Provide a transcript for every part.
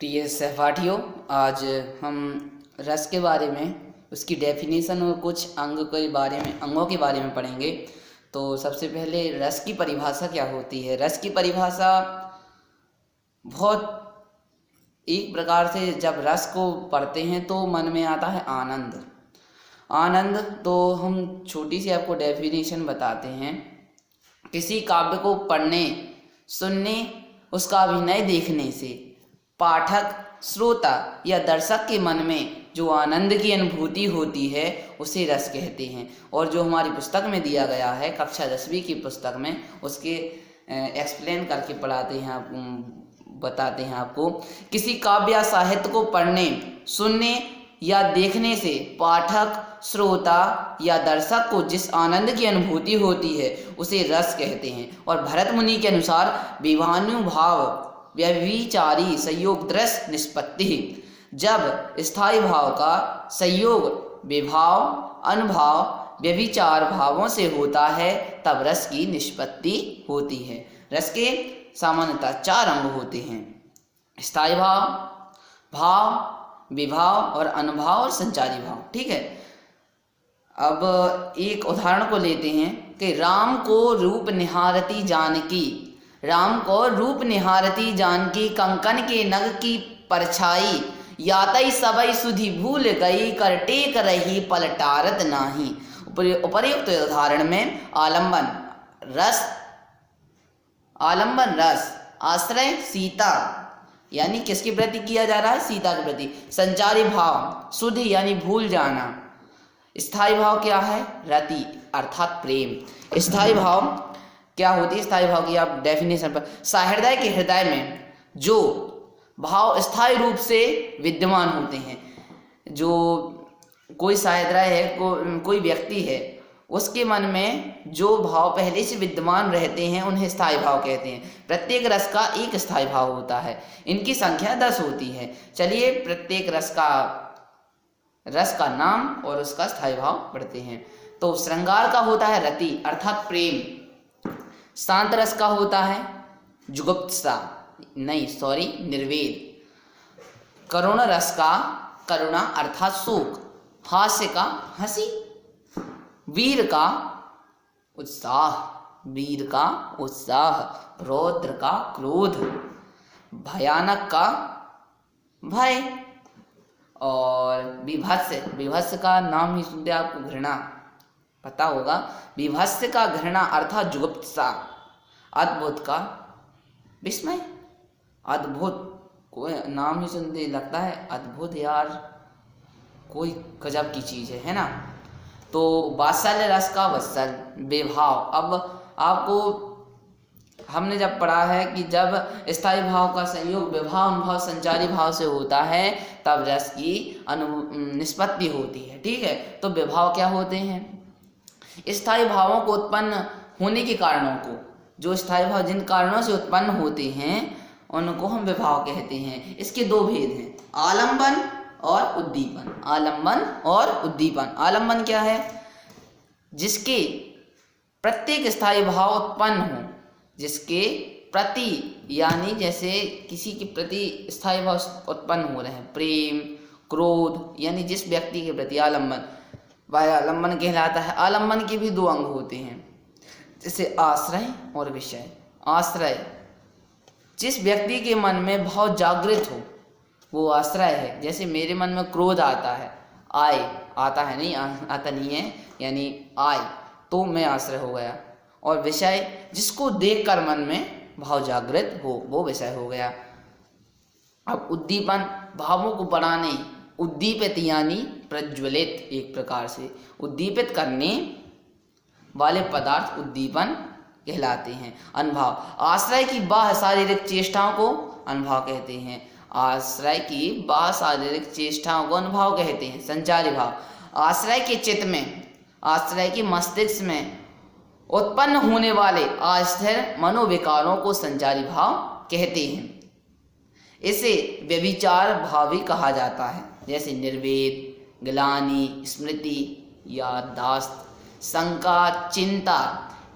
प्रिय सहपाठियों, आज हम रस के बारे में, उसकी डेफिनेशन और कुछ अंगों के बारे में पढ़ेंगे। तो सबसे पहले रस की परिभाषा क्या होती है। रस की परिभाषा बहुत एक प्रकार से, जब रस को पढ़ते हैं तो मन में आता है आनंद। आनंद तो हम छोटी सी आपको डेफिनेशन बताते हैं। किसी काव्य को पढ़ने, सुनने, उसका अभिनय देखने से पाठक, श्रोता या दर्शक के मन में जो आनंद की अनुभूति होती है उसे रस कहते हैं। और जो हमारी पुस्तक में दिया गया है, कक्षा 10वीं की पुस्तक में, उसके एक्सप्लेन करके पढ़ाते हैं, बताते हैं आपको। किसी काव्य या साहित्य को पढ़ने, सुनने या देखने से पाठक, श्रोता या दर्शक को जिस आनंद की अनुभूति होती है उसे रस कहते हैं। और भरत मुनि के अनुसार विभानुभाव व्यभिचारी संयोग दृश्य निष्पत्ति, जब स्थायी भाव का संयोग विभाव, अनुभाव, व्यभिचार भावों से होता है तब रस की निष्पत्ति होती है। रस के सामान्यतः 4 अंग होते हैं: स्थायी भाव, भाव, विभाव और अनुभाव और संचारी भाव। ठीक है, अब एक उदाहरण को लेते हैं कि राम को रूप निहारती जानकी, राम को रूप निहारती जानकी, कंकन के नग की परछाई, यातई सबई सुधि भूल गई, कर टेक रही पलटारत नाही। उपर्युक्त उदाहरण में आलंबन रस, आश्रय सीता यानी किसके प्रति किया जा रहा है? सीता के प्रति। संचारी भाव सुधि यानी भूल जाना। स्थायी भाव क्या है? रति अर्थात प्रेम। स्थायी भाव क्या होती है? स्थायी भाव की आप डेफिनेशन पर, सहृदय के हृदय में जो भाव स्थायी रूप से विद्यमान होते हैं। जो कोई सहृदय है, कोई व्यक्ति है, उसके मन में जो भाव पहले से विद्यमान रहते हैं उन्हें स्थायी भाव कहते हैं। प्रत्येक रस का एक स्थायी भाव होता है, इनकी संख्या 10 होती है। चलिए प्रत्येक रस का नाम और उसका स्थायी भाव पढ़ते हैं। तो श्रृंगार का होता है रति अर्थात प्रेम। शांत रस का होता है निर्वेद। करुण रस का करुणा अर्थात शोक। हास्य का हंसी। वीर का उत्साह। रौद्र का क्रोध। भयानक का भय। और विभत्स का नाम ही सुनते आपको घृणा पता होगा। विभत्स का घृणा अर्थात जुगुप्सा। अद्भुत का विस्मय। अद्भुत कोई नाम ही सुनते लगता है अद्भुत, यार कोई गजब की चीज है ना। तो वात्सल्य रस का वत्सल, बेभाव। अब आपको हमने जब पढ़ा है कि जब स्थायी भाव का संयोग विभाव, अनुभाव, संचारी भाव से होता है तब रस की निष्पत्ति होती है। ठीक है, तो विभाव क्या होते हैं? स्थायी भावों को उत्पन्न होने के कारणों को, जो स्थायी भाव जिन कारणों से उत्पन्न होते हैं उनको हम विभाव कहते हैं। इसके 2 भेद हैं, आलंबन और उद्दीपन। आलंबन और उद्दीपन। आलंबन क्या है? जिसके प्रत्येक स्थायी भाव उत्पन्न हो, जिसके प्रति यानी जैसे किसी के प्रति स्थायी भाव उत्पन्न हो रहे हैं, प्रेम, क्रोध, यानी जिस व्यक्ति के प्रति आलंबन, वह आलंबन कहलाता है। आलंबन के भी 2 अंग होते हैं, जैसे आश्रय और विषय। आश्रय जिस व्यक्ति के मन में भाव जागृत हो वो आश्रय है। जैसे मेरे मन में क्रोध आता है, आता नहीं है, यानी आए तो मैं आश्रय हो गया। और विषय जिसको देखकर मन में भाव जागृत हो वो विषय हो गया। अब उद्दीपन भावों को बढ़ाने, उद्दीपित यानी प्रज्वलित, एक प्रकार से उद्दीपित करने वाले पदार्थ उद्दीपन कहलाते हैं। अनुभाव आश्रय की बाह्य शारीरिक चेष्टाओं को अनुभाव कहते हैं। आश्रय की बाह्य शारीरिक चेष्टाओं को अनुभाव कहते हैं। संचारी भाव आश्रय के चित्त में, आश्रय के मस्तिष्क में उत्पन्न होने वाले अस्थिर मनोविकारों को संचारी भाव कहते हैं। इसे व्यभिचार भाव भी कहा जाता है, जैसे निर्वेद, ग्लानि, स्मृति, याददाश्त, शंका, चिंता,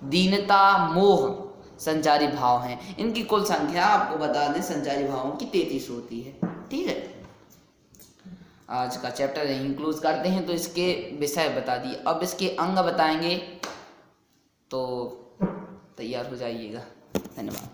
दीनता, मोह संचारी भाव हैं। इनकी कुल संख्या आपको बता दें, संचारी भावों की 33 होती है। ठीक है, आज का चैप्टर यहीं क्लोज करते हैं। तो इसके विषय बता दिए, अब इसके अंग बताएंगे, तो तैयार हो जाइएगा। धन्यवाद।